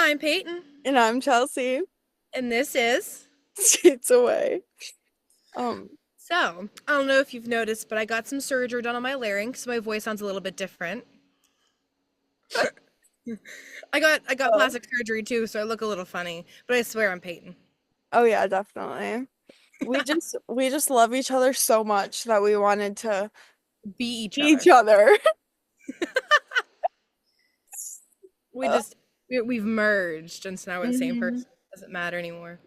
I'm Peyton, And I'm Chelsea. and this is. States away. Um, I don't know if you've noticed, but I got some surgery done on my larynx, so my voice sounds a little bit different. I got oh, plastic surgery too, so I look a little funny, but I swear I'm Peyton. oh yeah, definitely. We just love each other so much that we wanted to Be each be each other. other. We Uh, just we've merged, and so now we're the same mhm. person. Doesn't matter anymore.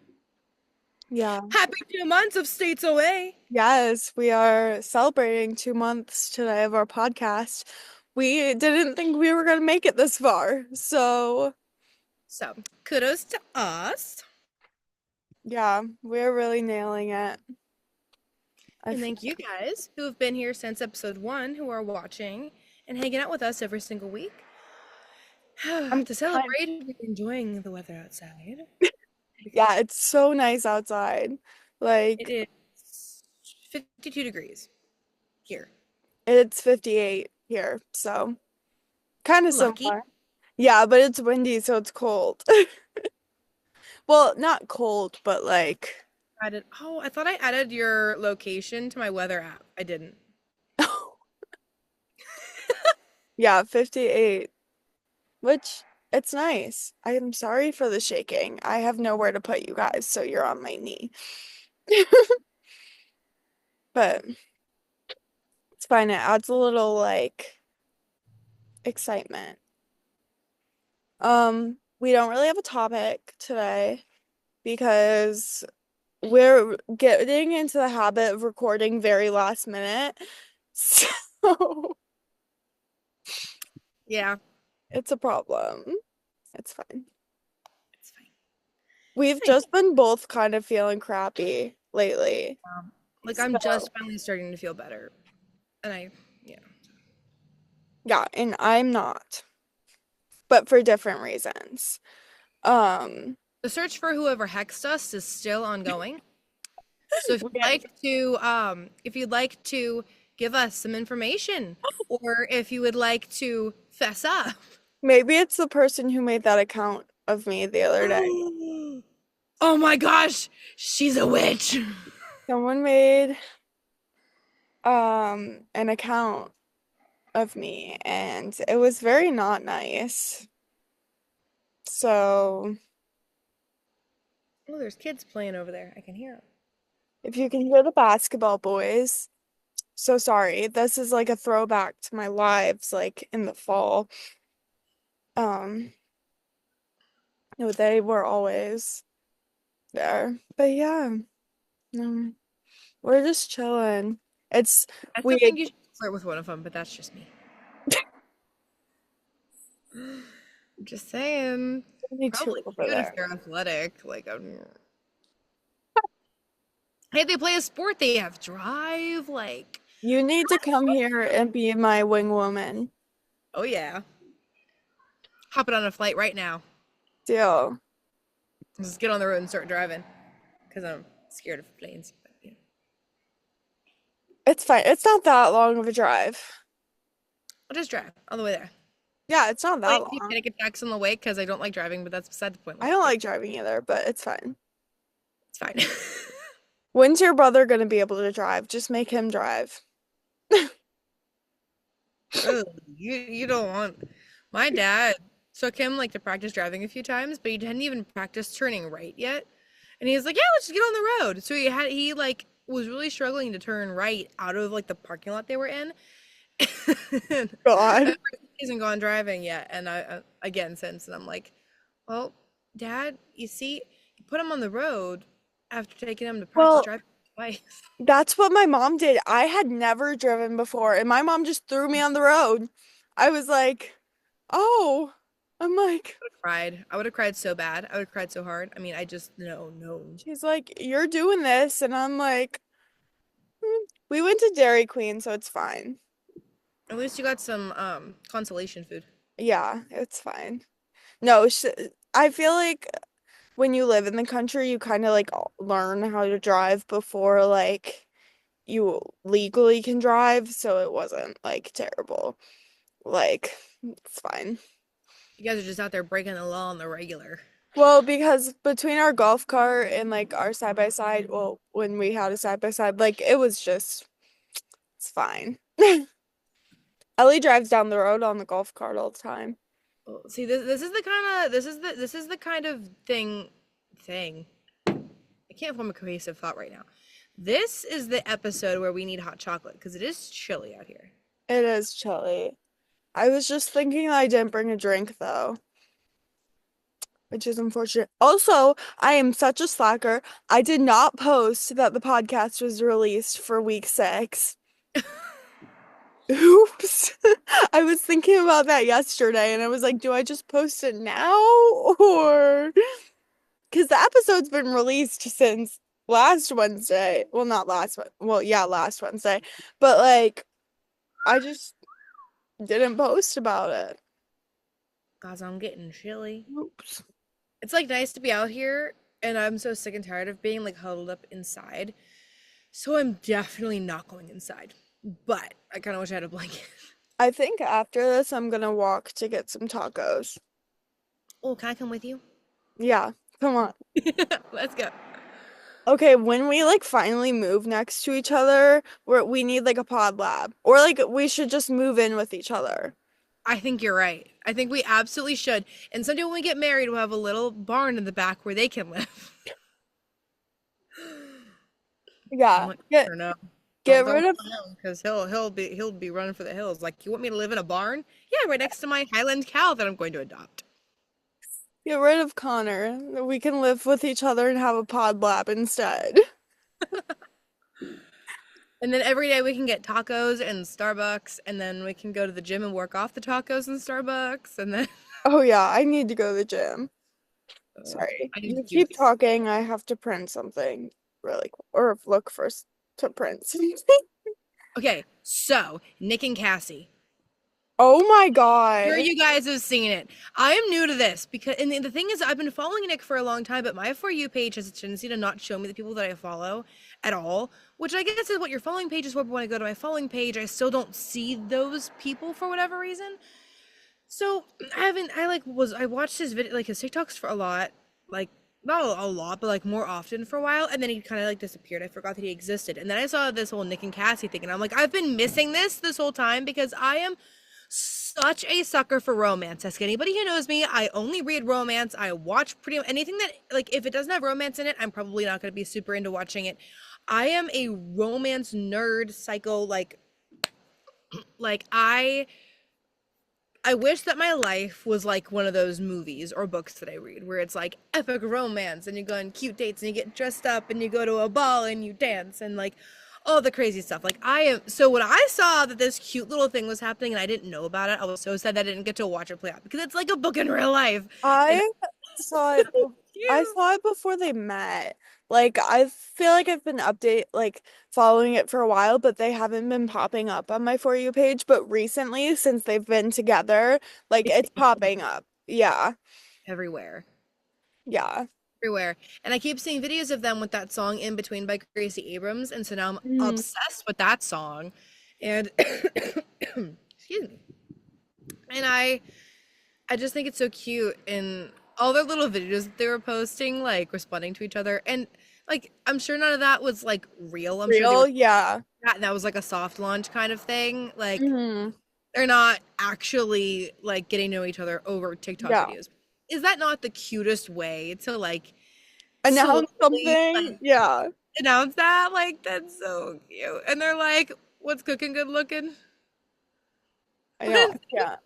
Yeah. Happy 2 months of states away. Yes, we are celebrating 2 months today of our podcast. We didn't think we were gonna make it this far. So So kudos to us, yeah, we're really nailing it. I and feel thank you guys who have been here since episode 1, who are watching and hanging out with us every single week. I'm To kind celebrate, we're enjoying the weather outside. yeah, it's so nice outside. It Like is 52 degrees here. it's 58 here, so kind of Lucky. similar. Yeah, but it's windy, so it's cold. Well, not cold, but like Added. Oh, I thought I added your location to my weather app. I didn't. yeah, 58, which it's nice. I am sorry for the shaking. I have nowhere to put you guys, so you're on my knee. But it's fine. It adds a little like excitement. We don't really have a topic today because we're getting into the habit of recording very last minute. So Yeah, it's a problem. It's fine. it's fine. We've Fine. just been both kind of feeling crappy lately. Like I'm So, just finally starting to feel better, and yeah. yeah, and I'm not, but for different reasons. Um, The search for whoever hexed us is still ongoing. So we- if you'd like to give us some information, or if you would like to fess up. maybe it's the person who made that account of me the other day. Oh my gosh, she's a witch. Someone made an account of me and it was very not nice. So, Oh, there's kids playing over there. I can hear them. if you can hear the basketball boys, so sorry. This is like a throwback to my lives like in the fall. Um, no, they were always there. But yeah, no, we're just chilling. It's I we still think you should flirt with one of them, but that's just me. I'm just saying. need two Probably over cute if there. they're athletic. Hey, they play a sport. They have drive. You need to come here and be my wing woman. Oh yeah. Hopping on a flight right now. Deal. Just get on the road and start driving. Because I'm scared of planes. But, yeah. It's fine. It's not that long of a drive. I'll just drive all the way there. Yeah, it's not that Wait, do long. panic attacks on the way because I don't like driving, but that's beside the point. I don't like driving either, but it's fine. It's fine. When's your brother gonna be able to drive? Just make him drive. Ugh, you don't want. My dad took him to practice driving a few times, but he hadn't even practiced turning right yet. And he was like, "Yeah, let's just get on the road." So he was really struggling to turn right out of the parking lot they were in. And God. he hasn't gone driving yet, and I again since, and I'm like, "Well, Dad, you see, you put him on the road after taking him to practice Well, driving twice." that's what my mom did. I had never driven before, and my mom just threw me on the road. I was like, oh, I'm like, Cried. I would have cried so bad. I would have cried so hard. I mean, I just no, no. she's like, you're doing this, and I'm like, we went to Dairy Queen, so it's fine. At least you got some consolation food. Yeah, it's fine. No, I feel like when you live in the country, you kind of like learn how to drive before like you legally can drive, so it wasn't like terrible. Like, it's fine. You guys are just out there breaking the law on the regular. Well, because between our golf cart and like our side by side, well, when we had a side by side, like it was just, it's fine. Ellie drives down the road on the golf cart all the time. Well, see, this is the kind of this is the kind of thing. I can't form a cohesive thought right now. This is the episode where we need hot chocolate because it is chilly out here. It is chilly. I was just thinking that I didn't bring a drink though, which is unfortunate. Also, I am such a slacker. I did not post that the podcast was released for week 6. Oops. I was thinking about that yesterday and I was like, do I just post it now or because the episode's been released since last Wednesday. Well, not last one. Well, yeah, last Wednesday. But like I just didn't post about it. Guys, I'm getting chilly. Oops. It's like nice to be out here, and I'm so sick and tired of being like huddled up inside. So I'm definitely not going inside. But I kind of wish I had a blanket. I think after this I'm gonna walk to get some tacos. Oh, can I come with you? Yeah, come on. Let's go. Okay, when we like finally move next to each other, we need like a pod lab. Or like we should just move in with each other. I think you're right. I think we absolutely should. And someday when we get married, we'll have a little barn in the back where they can live. Yeah. Get Or no. get rid of Because he'll be running for the hills. Like, you want me to live in a barn? Yeah, right next to my Highland cow that I'm going to adopt. get rid of Connor. We can live with each other and have a pod lab instead. And then every day we can get tacos and Starbucks, and then we can go to the gym and work off the tacos and Starbucks, and then Oh yeah, I need to go to the gym. Sorry. I need to You do keep this. talking. I have to print something really quick. Or look for to print something. Okay, so Nick and Cassie. Oh my Sure, God. you guys have seen it. I am new to this because, and the thing is, I've been following Nick for a long time, but my For You page has a tendency to not show me the people that I follow at all, which I guess is what your following page is for. But when I go to my following page, I still don't see those people for whatever reason. So I watched his video, like his TikToks for a lot, like not a lot, but like more often for a while, and then he kind of like disappeared. I forgot that he existed, and then I saw this whole Nick and Cassie thing, and I'm like, I've been missing this whole time because I am such a sucker for romance. Ask anybody who knows me. I only read romance. I watch pretty much anything that, like, if it doesn't have romance in it, I'm probably not going to be super into watching it. I am a romance nerd, psycho, like I wish that my life was like one of those movies or books that I read where it's like epic romance and you go on cute dates and you get dressed up and you go to a ball and you dance and like all the crazy stuff. Like I am so when I saw that this cute little thing was happening and I didn't know about it, I was so sad that I didn't get to watch it play out because it's like a book in real life. And I saw it. so I cute. saw it before they met. Like I feel like I've been following it for a while, but they haven't been popping up on my For You page. But recently, since they've been together, like It's it's popping up. Yeah, everywhere. yeah. Everywhere. And I keep seeing videos of them with that song In Between by Gracie Abrams. And so now I'm Mm. obsessed with that song. And excuse me. And I just think it's so cute and all their little videos that they were posting, like responding to each other. And like I'm sure none of that was like real. I'm sure they Real, were yeah. that and that was like a soft launch kind of thing. Like Hmm. they're not actually like getting to know each other over TikTok Yeah. videos. Is that not the cutest way to like Announce slowly something. like Yeah. announce that? Like that's so cute. And they're like, "What's cooking good looking?" I know. Yeah.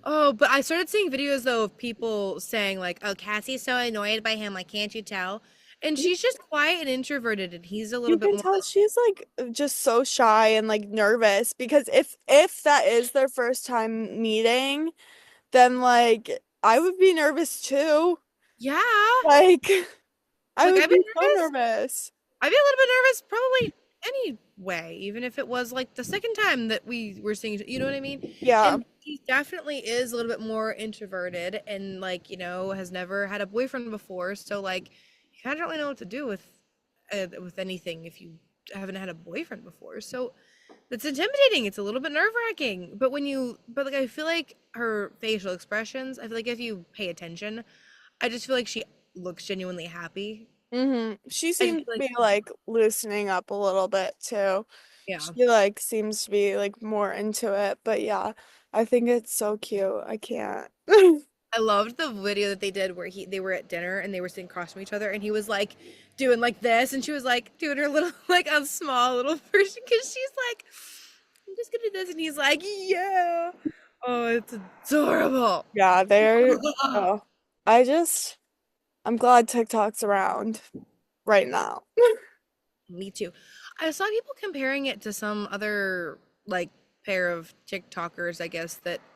Oh, but I started seeing videos though of people saying like, "Oh, Cassie's so annoyed by him, like can't you tell?" And she's just quiet and introverted, and he's a little You bit can more tell like, she's like just so shy and like nervous because if that is their first time meeting, then like I would be nervous too. "Yeah, Like I like would I've been be so nervous. nervous. I'd be a little bit nervous probably anyway, even if it was like the second time that we were seeing, you know what I mean?" Yeah. And he definitely is a little bit more introverted and like, has never had a boyfriend before, so like you kind of don't really know what to do with anything if you haven't had a boyfriend before. So It's intimidating. It's a little bit nerve-wracking. But but like I feel like her facial expressions, I feel like if you pay attention, I just feel like she looks genuinely happy. She I just seems feel to like, be like loosening up a little bit too. yeah. She like seems to be like more into it, but yeah, I think it's so cute. I can't. I loved the video that they did where they were at dinner and they were sitting across from each other and he was like doing like this and she was like doing her little like a small little version because she's like, I'm just gonna do this and he's like, yeah. Oh, it's adorable. Yeah, they're oh, I just I'm glad TikTok's around right now. Me too. I saw people comparing it to some other like pair of TikTokers, I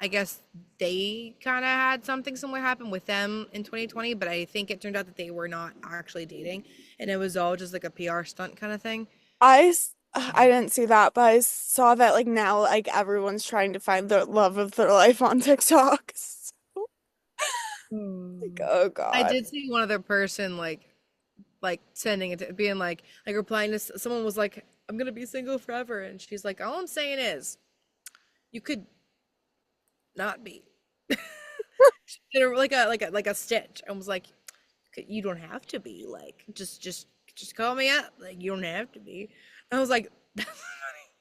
guess they kind of had something similar happen with them in 2020, but I think it turned out that they were not actually dating and it was all just like a PR stunt kind of thing. I didn't see that, but I saw that like now like everyone's trying to find the love of their life on TikTok. Like, Hmm. oh I God. did see one other person like sending it to being like replying to someone was like, I'm gonna be single forever, and she's like, all I'm saying is you could not be. She did like a stitch. I was like, you don't have to be like just call me out. Like you don't have to be. I was like, that's funny.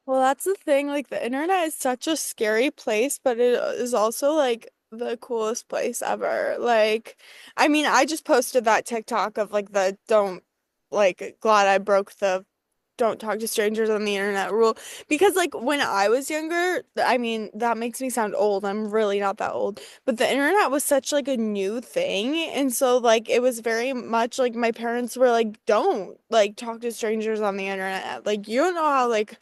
Well, that's the thing. Like, the internet is such a scary place, but it is also like the coolest place ever. Like, I mean, I just posted that TikTok of like the don't, like, glad I broke the don't talk to strangers on the internet rule. Because, like, when I was younger, I mean, that makes me sound old. I'm really not that old. But the internet was such like a new thing. And so, like, it was very much like my parents were like, don't like talk to strangers on the internet. Like, you don't know how, like,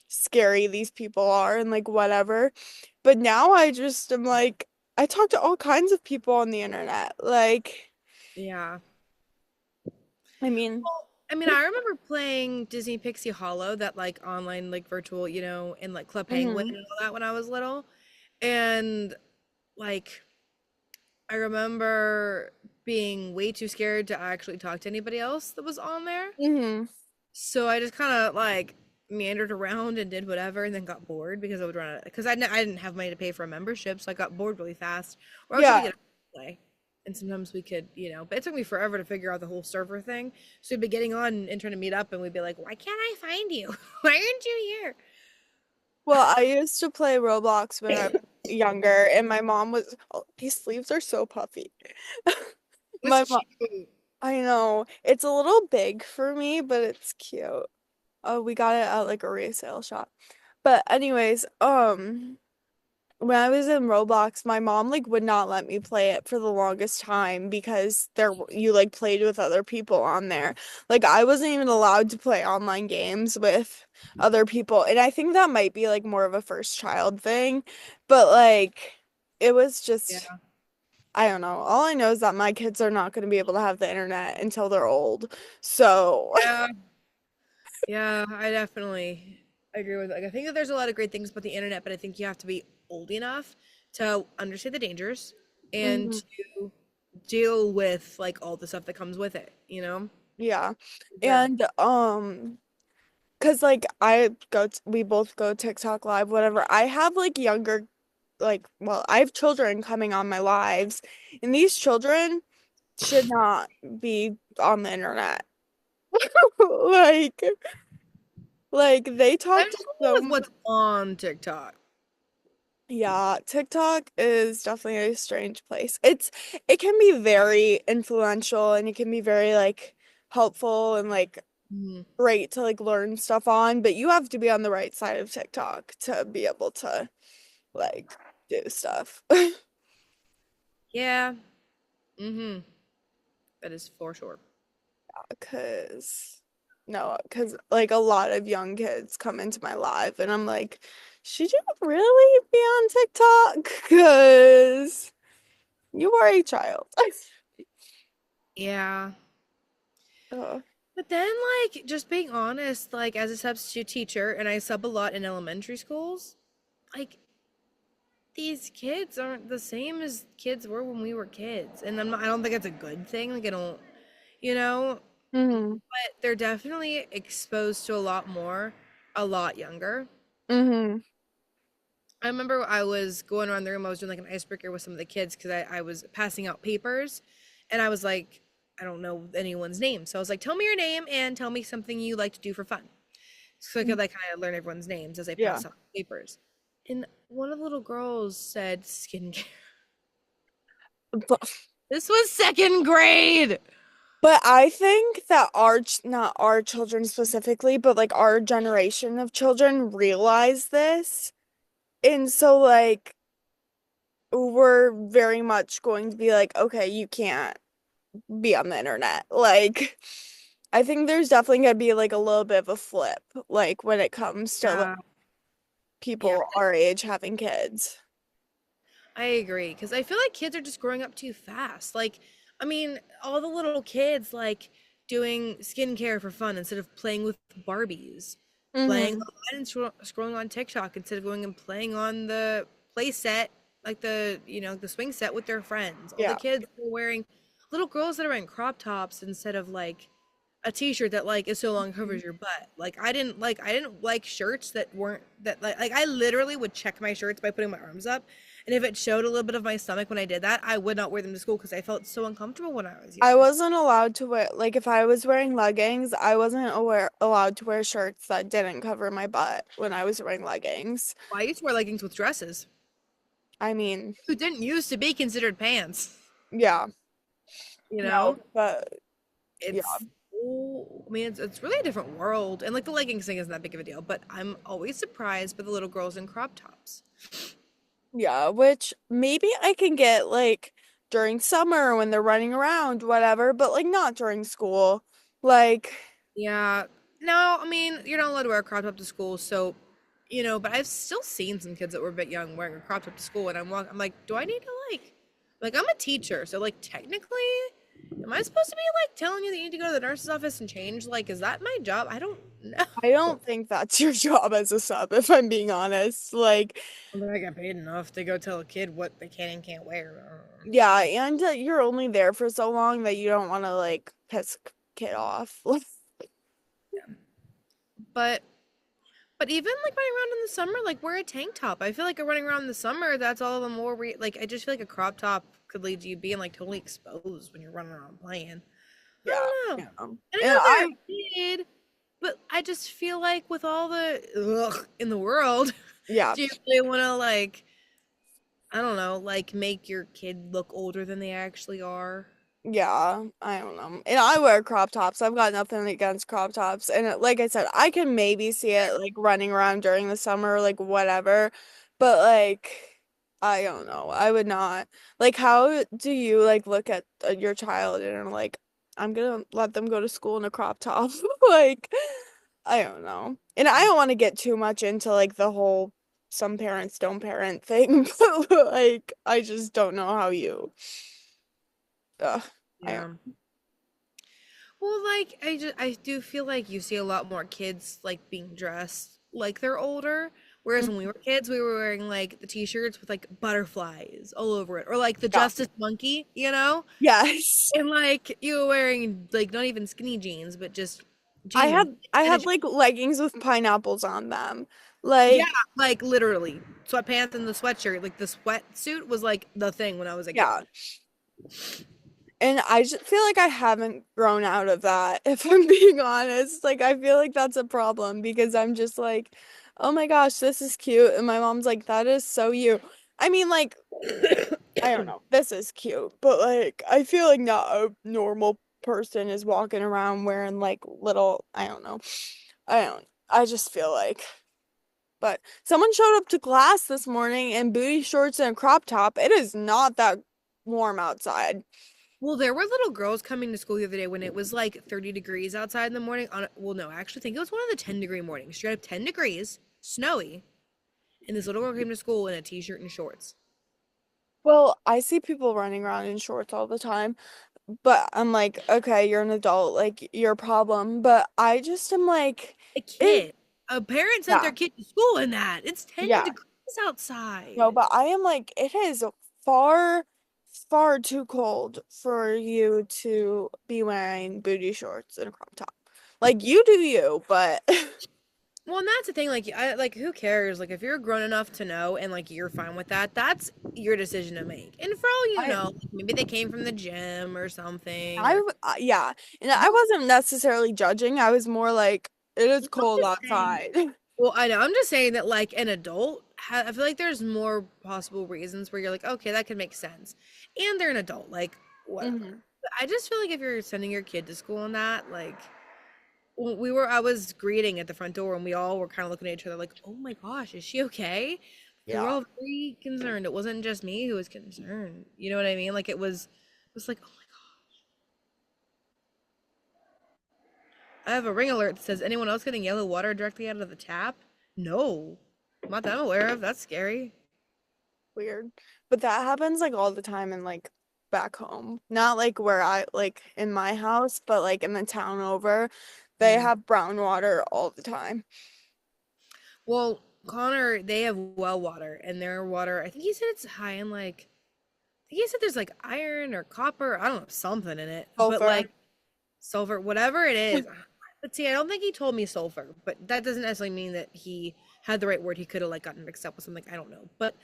scary these people are and like whatever. But now I just am like, I talk to all kinds of people on the internet. Like, Yeah. I mean, Well, I mean, I remember playing Disney Pixie Hollow, that like online like virtual, and like Club Penguin hmm and all that when I was little. And like I remember being way too scared to actually talk to anybody else that was on there. hmm So I just kind of like meandered around and did whatever and then got bored because I would run out because I didn't have money to pay for a membership, so I got bored really fast. Or else you could yeah. get a play. And sometimes we could, but it took me forever to figure out the whole server thing. So we'd be getting on and trying to meet up and we'd be like, why can't I find you? Why aren't you Well, I used to play Roblox when I was younger, and my mom was, oh, these sleeves are so puffy. It's My mom, cute. I know, it's a little big for me, but it's cute. Oh, we got it at like a resale shop. But anyways, when I was in Roblox, my mom like would not let me play it for the longest time because you like played with other people on there. Like I wasn't even allowed to play online games with other people. And I think that might be like more of a first child thing, but like it was just Yeah. I don't know. All I know is that my kids are not going to be able to have the internet until they're old. So, Yeah. Yeah, I definitely agree with like I think that there's a lot of great things about the internet, but I think you have to be old enough to understand the dangers and mhm, to deal with like all the stuff that comes with it? yeah. Sure. And 'cause like we both go TikTok live, whatever. I have like younger, like, well, I have children coming on my lives, and these children should not be on the internet. Like, like they talk I'm to just going so, with what's on TikTok. yeah, TikTok is definitely a strange place. It can be very influential and it can be very like helpful and like Mhm. great to like learn stuff on, but you have to be on the right side of TikTok to be able to like do stuff. Yeah. Mm-hmm. That is for sure. Cause no, cause like a lot of young kids come into my live and I'm like, should you really be on TikTok? Cause you are a child. Yeah. Uh, But then, like, just being honest, like, as a substitute teacher, and I sub a lot in elementary schools, like, these kids aren't the same as kids were when we were kids. And I don't think it's a good thing. Like, I don't, you know, mhm. but they're definitely exposed to a lot more a lot younger. Mm-hmm. I remember I was going around the room. I was doing like an icebreaker with some of the kids because I was passing out papers, and I was like, I don't know anyone's name, so I was like, tell me your name and tell me something you like to do for fun, so I could like kind of learn everyone's names as I Yeah. pass out papers. And one of the little girls said skincare. But, This was second grade. but I think that not our children specifically, but like our generation of children realize this. And so like we're very much going to be like, okay, you can't be on the internet. Like I think there's definitely gonna be like a little bit of a flip, like when it comes to like Yeah, yeah, people our age having kids. I agree because I feel like kids are just growing up too fast. Like, I mean, all the little kids like doing skincare for fun instead of playing with Barbies, playing Mm-hmm. online and scrolling on TikTok instead of going and playing on the play set, like the swing set with their friends. All the Yeah. kids are wearing little girls that are wearing crop tops instead of like a t-shirt that like is so long covers your butt. Like I didn't like shirts that weren't that like I literally would check my shirts by putting my arms up. And if it showed a little bit of my stomach when I did that, I would not wear them to school because I felt so uncomfortable when I was I young. wasn't allowed to wear, like, if I was wearing leggings, I wasn't allowed to wear shirts that didn't cover my butt when I was wearing leggings. Well, I used to wear leggings with dresses, I mean, who didn't used to be considered pants. yeah, You no, know, but yeah, it's I mean, it's really a different world, and like the leggings thing isn't that big of a deal. But I'm always surprised by the little girls in crop tops. yeah, which maybe I can get like during summer when they're running around, whatever, but like not during school. Like, Yeah. No, I mean, you're not allowed to wear a crop top to school, so but I've still seen some kids that were a bit young wearing a crop top to school, and I'm like, do I need to like I'm a teacher, so like technically, am I supposed to be like telling you that you need to go to the nurse's office and change? Like, is that my job? I don't I know. don't think that's your job as a sub, if I'm being honest. Like, Well, then I get paid enough to go tell a kid what they can and can't wear. yeah, and you're only there for so long that you don't want to like piss kid off. Yeah. But even like running around in the summer, like wear a tank top. I feel like running around in the summer, that's all the more like I just feel like a crop top could lead to you being like totally exposed when you're running around playing. I Yeah, don't know. yeah. And I And know they're I, a kid, but I just feel like with all the ugh in the world, yeah, do you really want to like I don't know, like make your kid look older than they actually are? yeah, I don't know. And I wear crop tops. I've got nothing against crop tops. And like I said, I can maybe see it like running around during the summer, like whatever. But like, I don't know. I would not. Like, how do you like look at your child and are like, I'm gonna let them go to school in a crop top? Like, I don't know. And I don't want to get too much into like the whole some parents don't parent thing, but like, I just don't know how you. Ugh, I don't. Yeah. Well, like I do feel like you see a lot more kids like being dressed like they're older. Whereas when we were kids, we were wearing like the t-shirts with like butterflies all over it, or like the Yeah. Justice Monkey. Yes. And like you were wearing like not even skinny jeans, but just I jeans, had I tennis had shoes. like leggings with pineapples on them. Yeah, Like, like literally sweatpants and the sweatshirt. Like the sweatsuit was like the thing when I was a yeah. kid. And I just feel like I haven't grown out of that, if I'm being honest. Like, I feel like that's a problem because I'm just like, oh my gosh, this is cute. And my mom's like, that is so you. I mean, like, I don't know, this is cute, but like, I feel like not a normal person is walking around wearing like little, I don't know. I just feel like. But someone showed up to class this morning in booty shorts and a crop top. It is not that warm outside. Well, there were little girls coming to school the other day when it was like 30 degrees outside in the morning. Well, no, I actually think it was one of the 10-degree mornings. Straight up 10 degrees, snowy, and this little girl came to school in a t-shirt and shorts. Well, I see people running around in shorts all the time, but I'm like, okay, you're an adult, like your problem. But I just am like, A it, kid. A parent sent yeah, their kid to school in that. It's 10 yeah. degrees No, outside. but I am like, it is far, far too cold for you to be wearing booty shorts and a crop top. Like you do you, but Well, and that's the thing. Like, who cares? Like, if you're grown enough to know and like you're fine with that, that's your decision to make. And for all you I know, like, maybe they came from the gym or something. I Or yeah, and I wasn't necessarily judging. I was more like, it is I'm cold just saying. outside. Well, I know. I'm just saying that, like, an adult, I feel like there's more possible reasons where you're like, okay, that could make sense, and they're an adult, like, whatever. hmm But I just feel like if you're sending your kid to school and that, like, I was greeting at the front door, and we all were kind of looking at each other, like, oh my gosh, is she okay? We were Yeah. all very concerned. It wasn't just me who was concerned. You know what I mean? Like, it was like, oh my god. I have a ring alert that says anyone else getting yellow water directly out of the tap? No, not that I'm aware of. That's scary. Weird. But that happens like all the time in like back home. Not like where I like in my house, but like in the town over. They Mm. have brown water all the time. Well, Connor, they have well water, and their water, I think he said it's high in like, I think he said there's like iron or copper, I don't know, something in it, but Sulfur. like sulfur, whatever it is. But see, I don't think he told me sulfur, but that doesn't necessarily mean that he had the right word. He could have like gotten mixed up with something. I don't know. But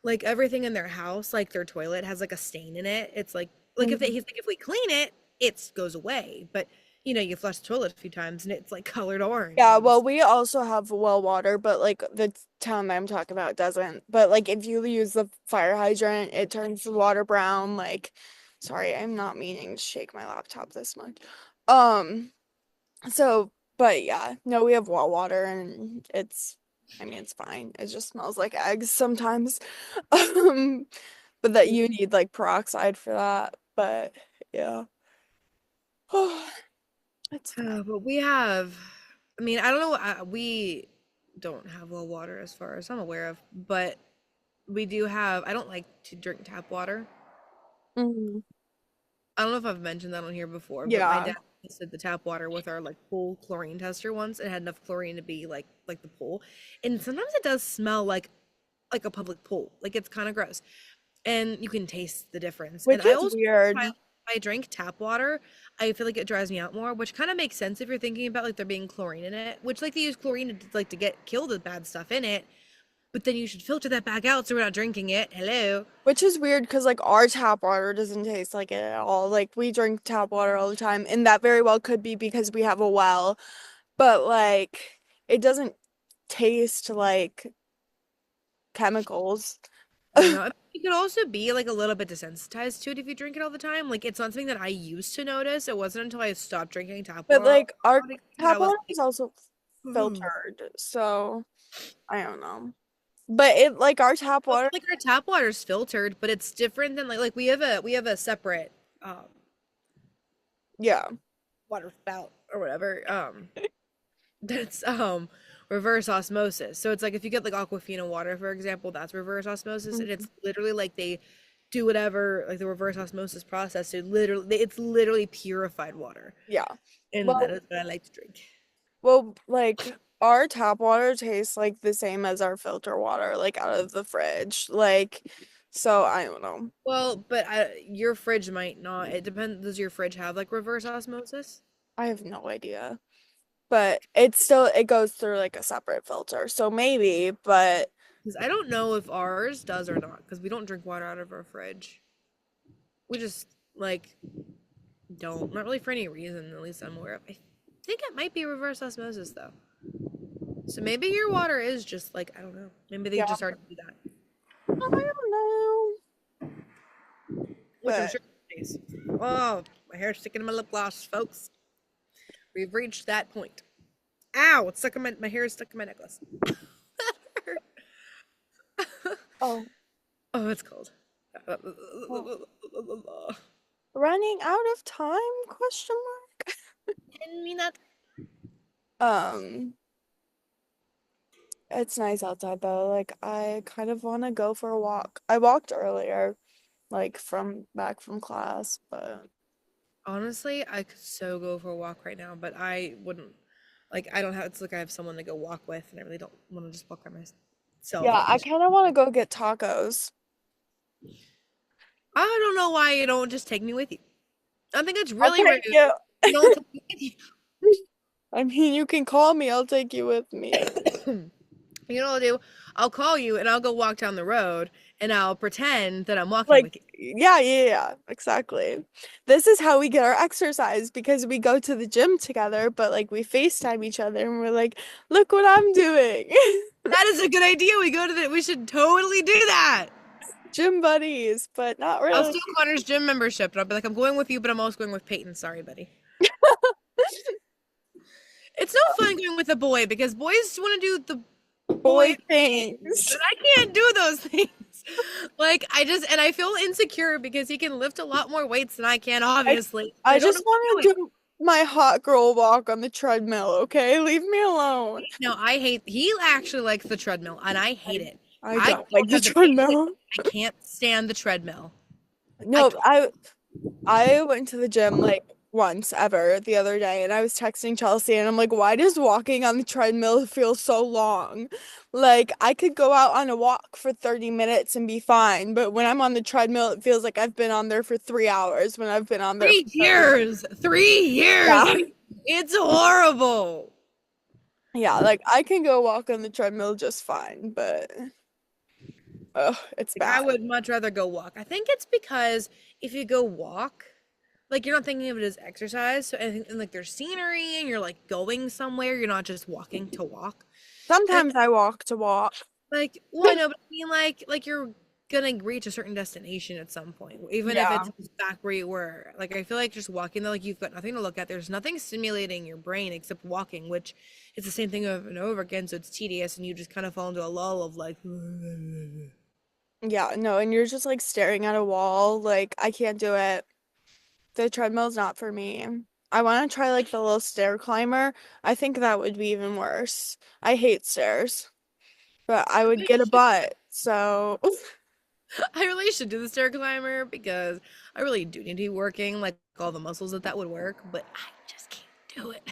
like everything in their house, like their toilet has like a stain in it. It's like if Mhm. he's like if we clean it, it goes away. But you know, you flush the toilet a few times and it's like colored orange. Yeah, And well, we also have well water, but like the town that I'm talking about doesn't. But like if you use the fire hydrant, it turns the water brown. Like, sorry, I'm not meaning to shake my laptop this much. Um, so, but yeah, no, we have well water and I mean, it's fine. It just smells like eggs sometimes. Um, but that you need like peroxide for that. But yeah. It's fine. but we have, I mean, I don't know. We don't have well water as far as I'm aware of, but we do have. I don't like to drink tap water. Mhm. I don't know if I've mentioned that on here before, but my Yeah. dad tested the tap water with our like pool chlorine tester once and had enough chlorine to be like the pool. And sometimes it does smell like a public pool. Like it's kind of gross. And you can taste the difference. And Which I is also if weird. I drink tap water, I feel like it dries me out more, which kind of makes sense if you're thinking about like there being chlorine in it, which like they use chlorine to like to get kill the bad stuff in it. But then you should filter that back out so we're not drinking it. Hello. Which is weird because like our tap water doesn't taste like it at all. Like we drink tap water all the time, and that very well could be because we have a well, but like it doesn't taste like chemicals. I know. You could also be like a little bit desensitized to it if you drink it all the time. Like it's not something that I used to notice. It wasn't until I stopped drinking tap But water like our that I tap was water like, is also "Hmm." filtered, so I don't know. But it like our tap Well, water, like our tap water is filtered, but it's different than like we have a separate yeah. water spout or whatever. That's reverse osmosis. So it's like if you get like Aquafina water, for example, that's reverse osmosis, and Mhm. it's literally like they do whatever like the reverse osmosis process to literally it's literally purified water. Yeah. And that Well, is what I like to drink. like our tap water tastes like the same as our filter water, like out of the fridge. Like, so I don't know. Well, but your fridge might not. It depends. Does your fridge have like reverse osmosis? I have no idea. But it's still, it goes through like a separate filter. So maybe, but Because I don't know if ours does or not. Because we don't drink water out of our fridge. We just like don't. Not really for any reason. At least I'm aware of. I think it might be reverse osmosis though. So maybe your water is just like I don't know. Maybe they yeah, just already do that. I don't know. Which I'm But sure is. Oh, my hair's sticking in my lip gloss, folks. We've reached that point. Ow! It's stuck in my hair is stuck in my necklace. oh, Oh, it's cold. oh, running out of time? Question mark. Didn't mean that. Um, it's nice outside though. Like I kind of want to go for a walk. I walked earlier, like from back from class, but Honestly, I could so go for a walk right now, but I wouldn't. Like, I don't have. It's like I have someone to go walk with, and I really don't want to just walk by myself. yeah, I kind of want to go get tacos. I don't know why you don't just take me with you. I think it's I'll really rude. take you. You don't take me with you. I mean, you can call me. I'll take you with me. You know what I'll do? I'll call you and I'll go walk down the road and I'll pretend that I'm walking Like, with you. yeah, yeah, yeah, exactly. This is how we get our exercise because we go to the gym together, but like we FaceTime each other and we're like, look what I'm doing. That is a good idea. We should totally do that. Gym buddies, but not I'll really. steal Connor's gym membership and I'll be like, I'm going with you, but I'm also going with Peyton. Sorry, buddy. It's no fun going with a boy because boys want to do the boy Boy things, things. and I can't do those things. Like and I feel insecure because he can lift a lot more weights than I can, I obviously. I I don't know just what want I'm to doing. do my hot girl walk on the treadmill, okay? Leave me alone. No, I hate. He actually likes the treadmill, and I hate I it. I I don't like don't the have the patience. treadmill. I can't stand the treadmill. I No, I went to the gym like once ever the other day and I was texting Chelsea and I'm like, why does walking on the treadmill feel so long? Like I could go out on a walk for 30 minutes and be fine, but when I'm on the treadmill, it feels like I've been on there for 3 hours when I've been on there for 30. 3 years. 3 years. Yeah. It's horrible. Yeah, like I can go walk on the treadmill just fine, but it's Like I bad. would much rather go walk. I think it's because if you go walk, like you're not thinking of it as exercise. So I think and like there's scenery and you're like going somewhere. You're not just walking to walk. And Sometimes I walk to walk. like, well, I know, but I mean like you're gonna reach a certain destination at some point, even if Yeah. it's back where you were. Like I feel like just walking though, like you've got nothing to look at. There's nothing stimulating your brain except walking, which is the same thing over and over again. So it's tedious, and you just kind of fall into a lull of like. Yeah, no, and you're just like staring at a wall. Like I can't do it. The treadmill's not for me. I want to try like the little stair climber. I think that would be even worse. I hate stairs, but I would get a butt. So, I really should do the stair climber because I really do need to be working like all the muscles that would work, but I just can't do it. I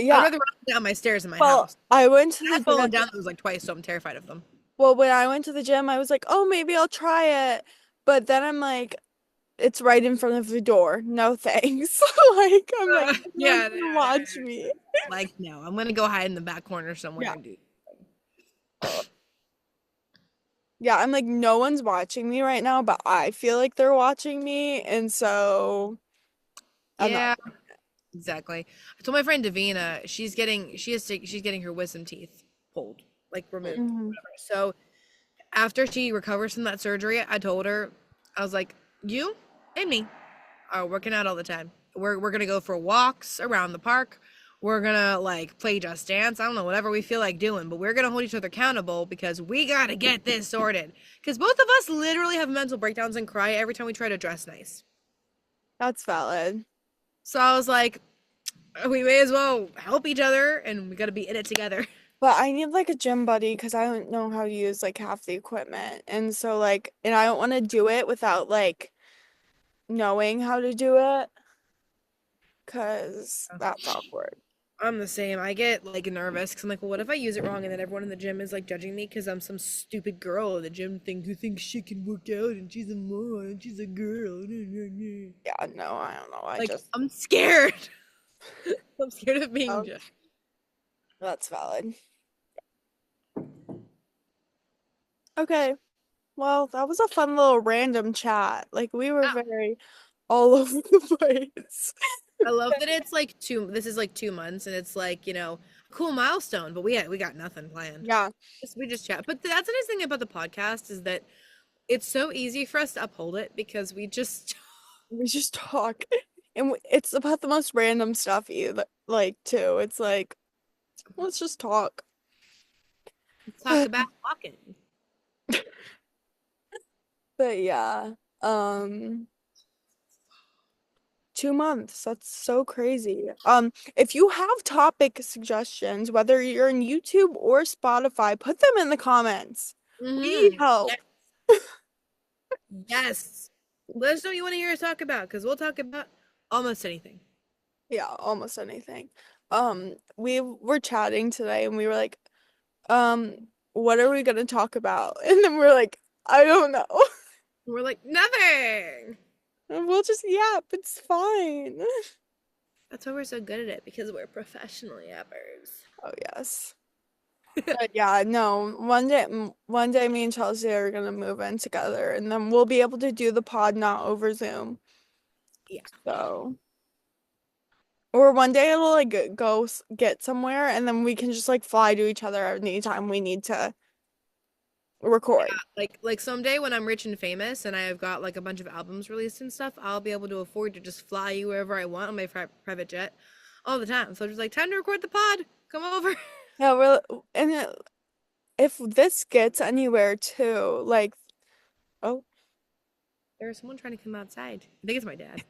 would yeah. rather run down my stairs in my Well, house. I went to I've the gym. fallen down those like twice, so I'm terrified of them. Well, when I went to the gym, I was like, "Oh, maybe I'll try it." But then I'm like, it's right in front of the door. No thanks. Like, I'm like, no one's Yeah, gonna watch me. like no, I'm gonna go hide in the back corner somewhere Yeah. and do. Yeah, I'm like, no one's watching me right now, but I feel like they're watching me, and so I'm not. Yeah, exactly. I told my friend Davina she's getting her wisdom teeth pulled, like removed, Mhm. whatever. So after she recovers from that surgery, I told her, I was like, you and me are working out all the time. We're gonna go for walks around the park. We're gonna like play Just Dance. I don't know, whatever we feel like doing, but we're gonna hold each other accountable because we gotta get this sorted. Because both of us literally have mental breakdowns and cry every time we try to dress nice. That's valid. So I was like, we may as well help each other and we gotta be in it together. But I need like a gym buddy because I don't know how to use like half the equipment. And so like and I don't want to do it without like knowing how to do it because that's awkward. I'm the same. I get like nervous because I'm like, well, what if I use it wrong and then everyone in the gym is like judging me because I'm some stupid girl in the gym thing who thinks she can work out and she's a moron and she's a girl. Yeah, no, I don't know. I Like, just I'm scared. I'm scared of being oh, judged. that's valid. Okay. Well, that was a fun little random chat. Like we were Yeah. very all over the place. I love that it's like this is like 2 months and it's like, a cool milestone, but we got nothing planned. Yeah, We just chat. But that's the nice thing about the podcast is that it's so easy for us to uphold it because we just we just talk. And it's about the most random stuff either, like too. It's like let's just talk. talk about walking. But yeah, um 2 months. That's so crazy. If you have topic suggestions, whether you're in YouTube or Spotify, put them in the comments. We need Mm-hmm. help. Yes. Let us know what you want to hear us talk about because we'll talk about almost anything. Yeah, almost anything. We were chatting today and we were like, what are we gonna talk about? And then we're like, I don't know. We're like, nothing. And we'll just yap, it's fine. That's why we're so good at it because we're professional yappers. Oh yes. But yeah, no, one day me and Chelsea are gonna move in together and then we'll be able to do the pod not over Zoom. Yeah. So, or one day it'll like go get somewhere and then we can just like fly to each other anytime we need to record. Like someday when I'm rich and famous and I've got like a bunch of albums released and stuff, I'll be able to afford to just fly you wherever I want on my private jet all the time. So just like time to record the pod. Come over. Yeah, and if this gets anywhere too, like, oh, There's someone trying to come outside. I think it's my dad.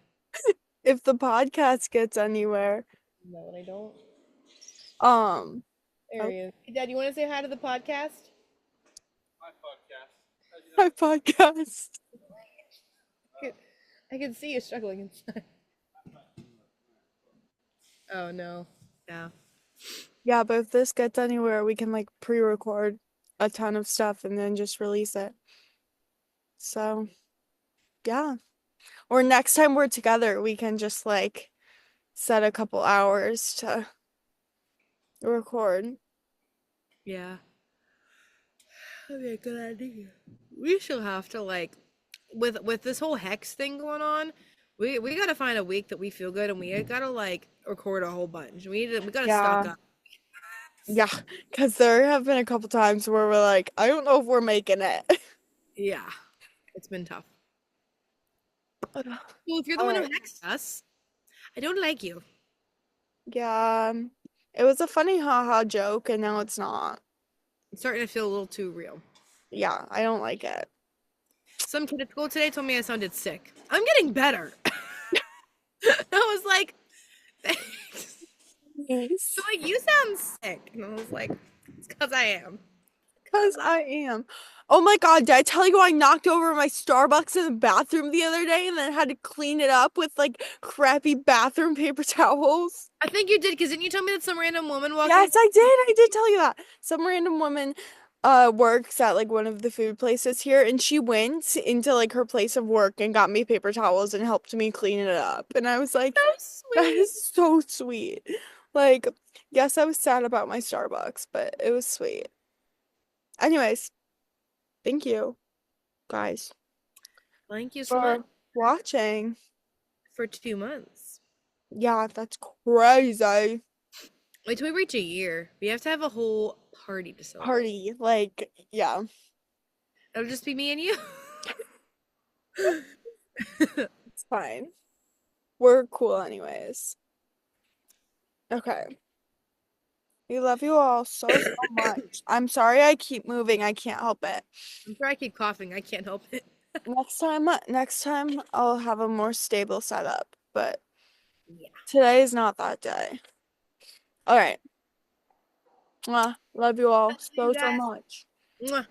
if the podcast gets anywhere, No, and I don't. um, There oh, he is. Hey, Dad, you want to say hi to the podcast? my podcast. I can see you struggling inside. Oh no. Yeah. Yeah, but if this gets anywhere, we can like pre-record a ton of stuff and then just release it. So, yeah. Or next time we're together, we can just like set a couple hours to record. Yeah. That'd be a good idea. We shall have to like with this whole hex thing going on, we gotta find a week that we feel good and we gotta like record a whole bunch. We gotta stock Yeah. up. Yeah, because there have been a couple times where we're like, I don't know if we're making it. Yeah. It's been tough. All Well, if you're the one who right. hexed us, I don't like you. Yeah. It was a funny haha joke and now it's not. It's starting to feel a little too real. Yeah, I don't like it. Some kid at school today told me I sounded sick. I'm getting better. I was like, thanks. So Yes. like, you sound sick. And I was like, it's because I am. Because I am. Oh my God, did I tell you I knocked over my Starbucks in the bathroom the other day and then had to clean it up with like crappy bathroom paper towels? I think you did, because didn't you tell me that some random woman walked in? Yes, I did. I did tell you that. Some random woman works at like one of the food places here and she went into like her place of work and got me paper towels and helped me clean it up. And I was like, So that sweet. is so sweet. Like, yes, I was sad about my Starbucks, but it was sweet. Anyways, thank you guys Thank you so much for watching. for 2 months. Yeah, that's crazy. Wait till we reach a year. We have to have a whole party to celebrate. Party. Like, yeah, It'll just be me and you. it's fine. We're cool anyways. Okay. We love you all so, so much. I'm sorry I keep moving. I can't help it. I'm sure I keep coughing. I can't help it. Next time I'll have a more stable setup, but Yeah. today is not that day. All right. Mwah. Love you all See you so, so guys. much. Mwah.